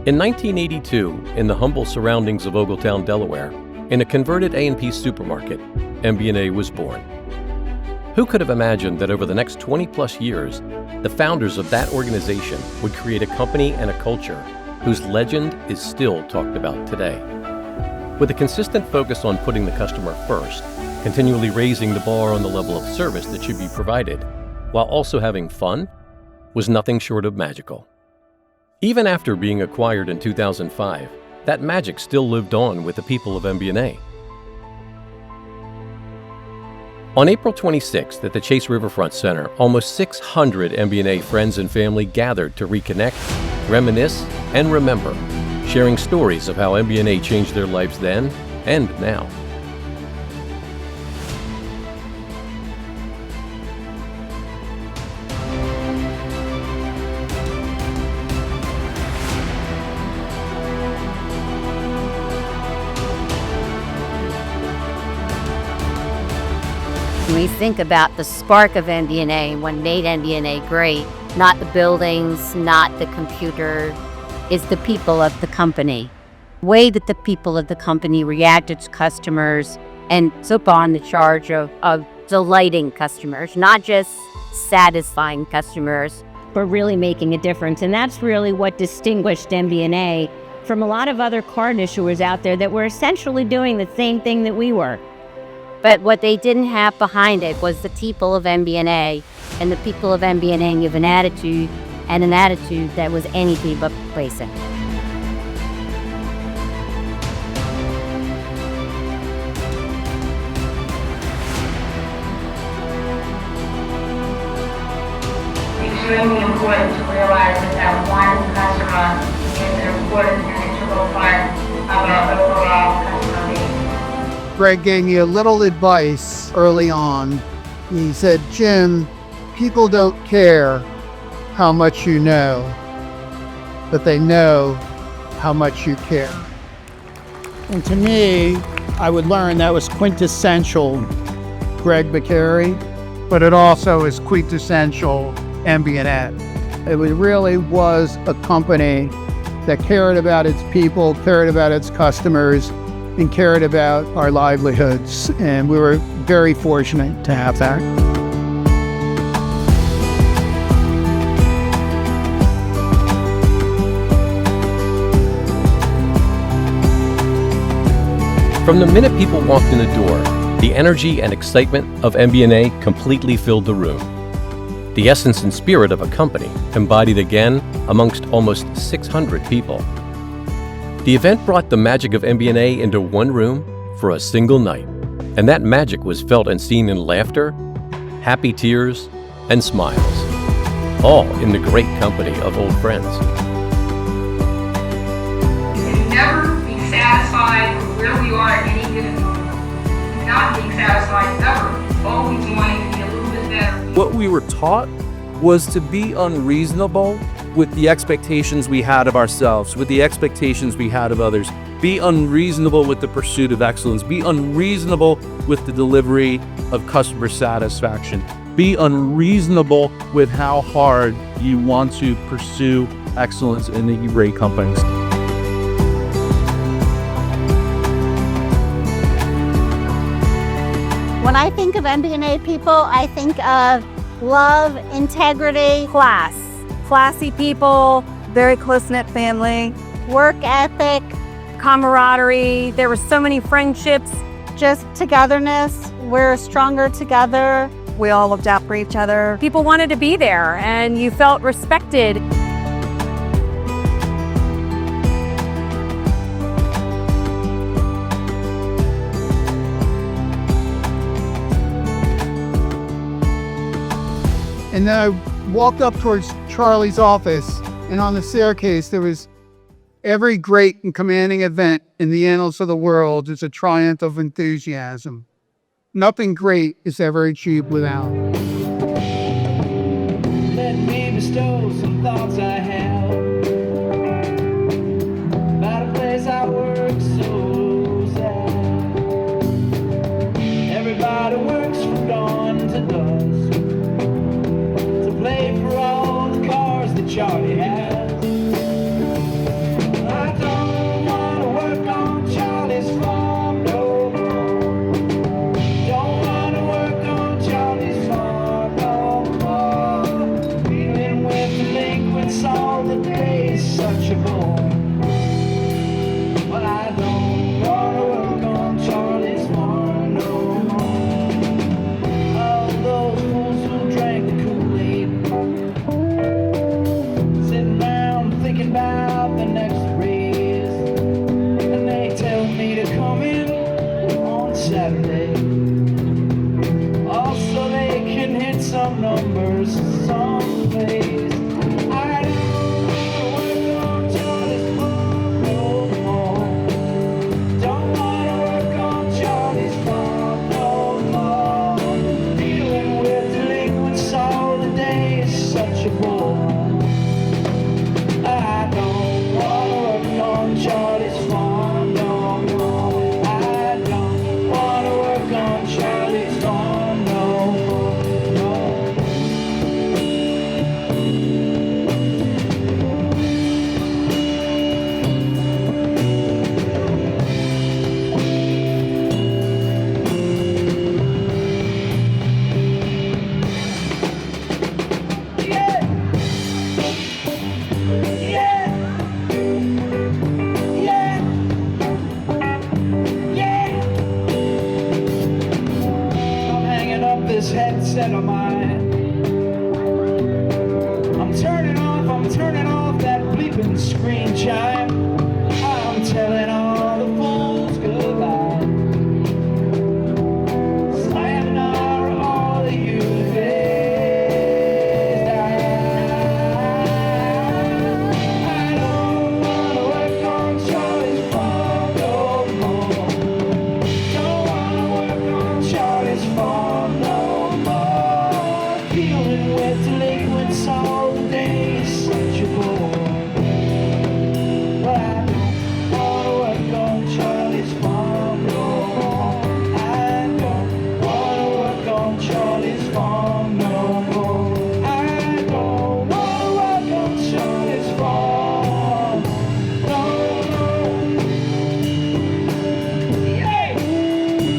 In 1982, in the humble surroundings of Ogletown, Delaware, in a converted A&P supermarket, MBNA was born. Who could have imagined that over the next 20-plus years, the founders of that organization would create a company and a culture whose legend is still talked about today? With a consistent focus on putting the customer first, continually raising the bar on the level of service that should be provided, while also having fun, was nothing short of magical. Even after being acquired in 2005, that magic still lived on with the people of MBNA. On April 26th at the Chase Riverfront Center, almost 600 MBNA friends and family gathered to reconnect, reminisce, and remember, sharing stories of how MBNA changed their lives then and now. We think about the spark of MBNA and what made MBNA great, not the buildings, not the computer, is the people of the company. The way that the people of the company reacted to customers and took on the charge of delighting customers, not just satisfying customers, but really making a difference. And that's really what distinguished MBNA from a lot of other card issuers out there that were essentially doing the same thing that we were. But what they didn't have behind it was the people of MBNA, and the people of MBNA give an attitude that was anything but complacent. Extremely important to realize that one customer is an important and integral part of our overall customer base. Greg gave me a little advice early on. He said, "Jim, people don't care how much you know, but they know how much you care." And to me, I would learn that was quintessential Greg McCary, but it also is quintessential MBNA. It really was a company that cared about its people, cared about its customers, and cared about our livelihoods, and we were very fortunate to have that. From the minute people walked in the door, the energy and excitement of MBNA completely filled the room. The essence and spirit of a company embodied again amongst almost 600 people. The event brought the magic of MBNA into one room for a single night, and that magic was felt and seen in laughter, happy tears, and smiles, all in the great company of old friends. You can never be satisfied with where we are at any given moment. Not being satisfied ever, always wanting to be a little bit better. What we were taught was to be unreasonable with the expectations we had of ourselves, with the expectations we had of others. Be unreasonable with the pursuit of excellence. Be unreasonable with the delivery of customer satisfaction. Be unreasonable with how hard you want to pursue excellence in the great companies. When I think of MBNA people, I think of love, integrity, class. Classy people, very close-knit family, work ethic, camaraderie. There were so many friendships. just togetherness. We're stronger together. We all looked out for each other. People wanted to be there, and you felt respected. And then I walked up towards Charlie's office, and on the staircase there was, "Every great and commanding event in the annals of the world is a triumph of enthusiasm. Nothing great is ever achieved without." Let me bestow some thoughts I have about a place I work so sad. Everybody works from dawn to dusk to play for all the cars that Charlie has. out the next race, and they tell me to come in on Saturday. Also, they can hit some numbers someplace. I don't wanna work on Charlie's farm no more. Don't wanna work on Charlie's farm no more. Dealing with delinquents all the day is such a bore. I don't wanna work on Charlie's farm no more. I don't wanna work on Charlie's farm no more. No. Yeah. Yeah. Yeah. Yeah. I'm hanging up this headset of mine. I'm turning off that bleeping screen chime. I'm telling all the fools goodbye. Sayonara, all of you days. I don't wanna work on Charlie's farm no more. Don't wanna work on Charlie's farm no more. Dealing with delinquents all the day is such a bore. But I don't wanna work on Charlie's farm no more. I don't wanna work on Charlie's farm no more. I don't wanna work on Charlie's farm no more. Yeah.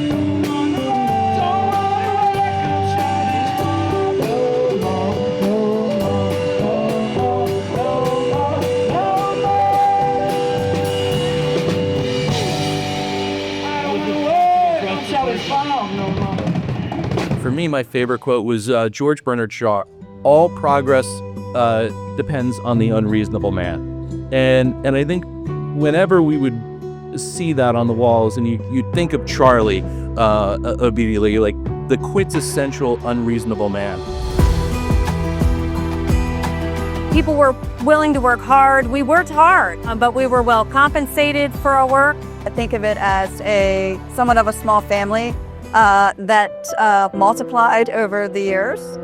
Don't wanna work on Charlie's farm no more. No more. No more. No more. No more. I don't wanna work on Charlie's farm no more. For me, my favorite quote was George Bernard Shaw. All progress depends on the unreasonable man. And I think whenever we would see that on the walls and you'd think of Charlie immediately, like the quintessential unreasonable man. People were willing to work hard. We worked hard, but we were well compensated for our work. I think of it as somewhat of a small family that multiplied over the years.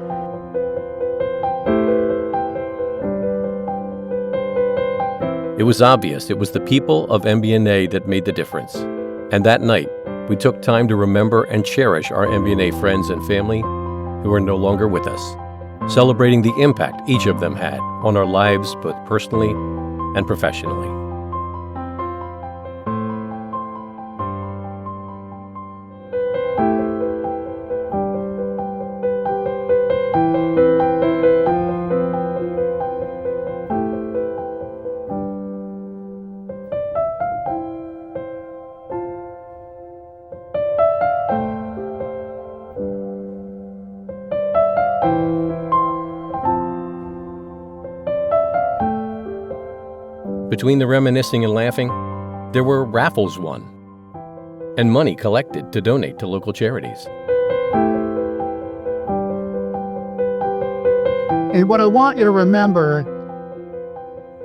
It was obvious it was the people of MBNA that made the difference. And that night, we took time to remember and cherish our MBNA friends and family who are no longer with us, celebrating the impact each of them had on our lives both personally and professionally. Between the reminiscing and laughing, there were raffles won and money collected to donate to local charities. And what I want you to remember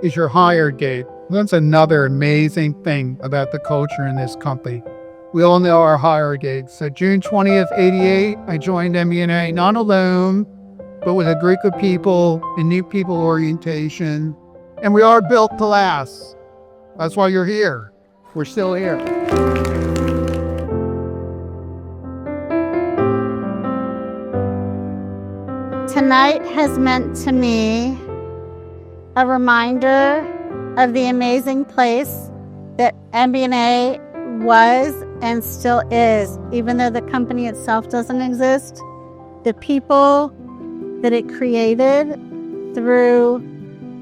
is your hire date. That's another amazing thing about the culture in this company. We all know our hire dates. So June 20th, 88, I joined MBNA, not alone, but with a group of people in new people orientation. And we are built to last. That's why you're here. We're still here. Tonight has meant to me a reminder of the amazing place that MBNA was and still is, even though the company itself doesn't exist. The people that it created through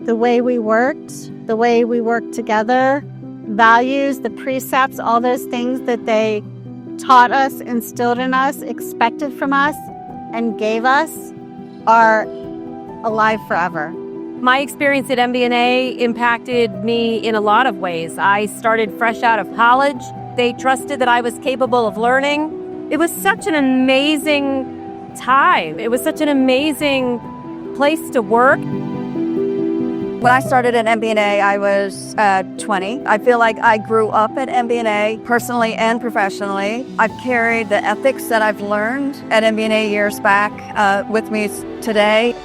the way we worked together, values, the precepts, all those things that they taught us, instilled in us, expected from us, and gave us are alive forever. My experience at MBNA impacted me in a lot of ways. I started fresh out of college. They trusted that I was capable of learning. It was such an amazing time. It was such an amazing place to work. When I started at MBNA, I was 20. I feel like I grew up at MBNA personally and professionally. I've carried the ethics that I've learned at MBNA years back with me today.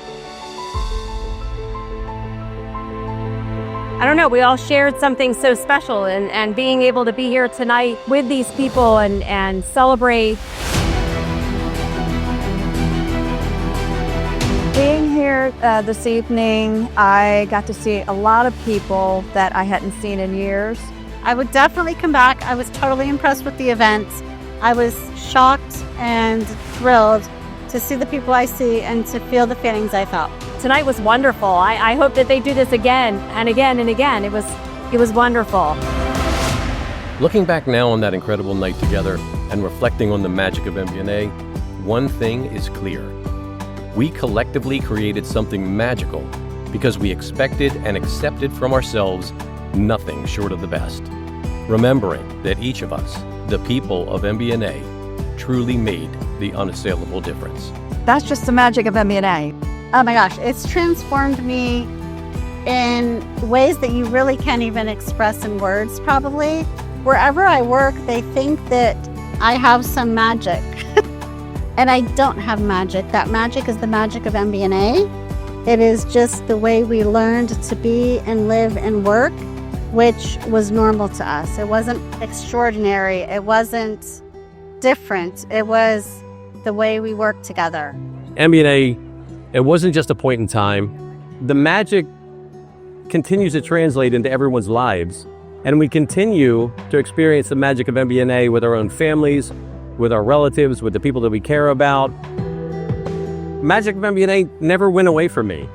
I don't know, we all shared something so special, and being able to be here tonight with these people and celebrate. Being here this evening, I got to see a lot of people that I hadn't seen in years. I would definitely come back. I was totally impressed with the event. I was shocked and thrilled to see the people I see and to feel the feelings I felt. Tonight was wonderful. I hope that they do this again and again and again. It was wonderful. Looking back now on that incredible night together and reflecting on the magic of MBNA, one thing is clear. We collectively created something magical because we expected and accepted from ourselves nothing short of the best. Remembering that each of us, the people of MBNA, truly made the unassailable difference. That's just the magic of MBNA. Oh my gosh, it's transformed me in ways that you really can't even express in words, probably. Wherever I work, they think that I have some magic. And I don't have magic. That magic is the magic of MBNA. It is just the way we learned to be and live and work, which was normal to us. It wasn't extraordinary. It wasn't different. It was the way we worked together. MBNA, it wasn't just a point in time. The magic continues to translate into everyone's lives. And we continue to experience the magic of MBNA with our own families, with our relatives, with the people that we care about. Magic of MBNA never went away from me.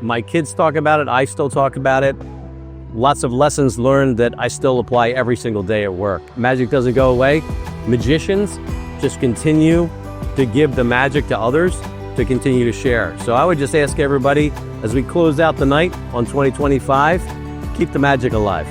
My kids talk about it. I still talk about it. Lots of lessons learned that I still apply every single day at work. Magic doesn't go away. Magicians just continue to give the magic to others to continue to share. So I would just ask everybody, as we close out the night on 2025, keep the magic alive.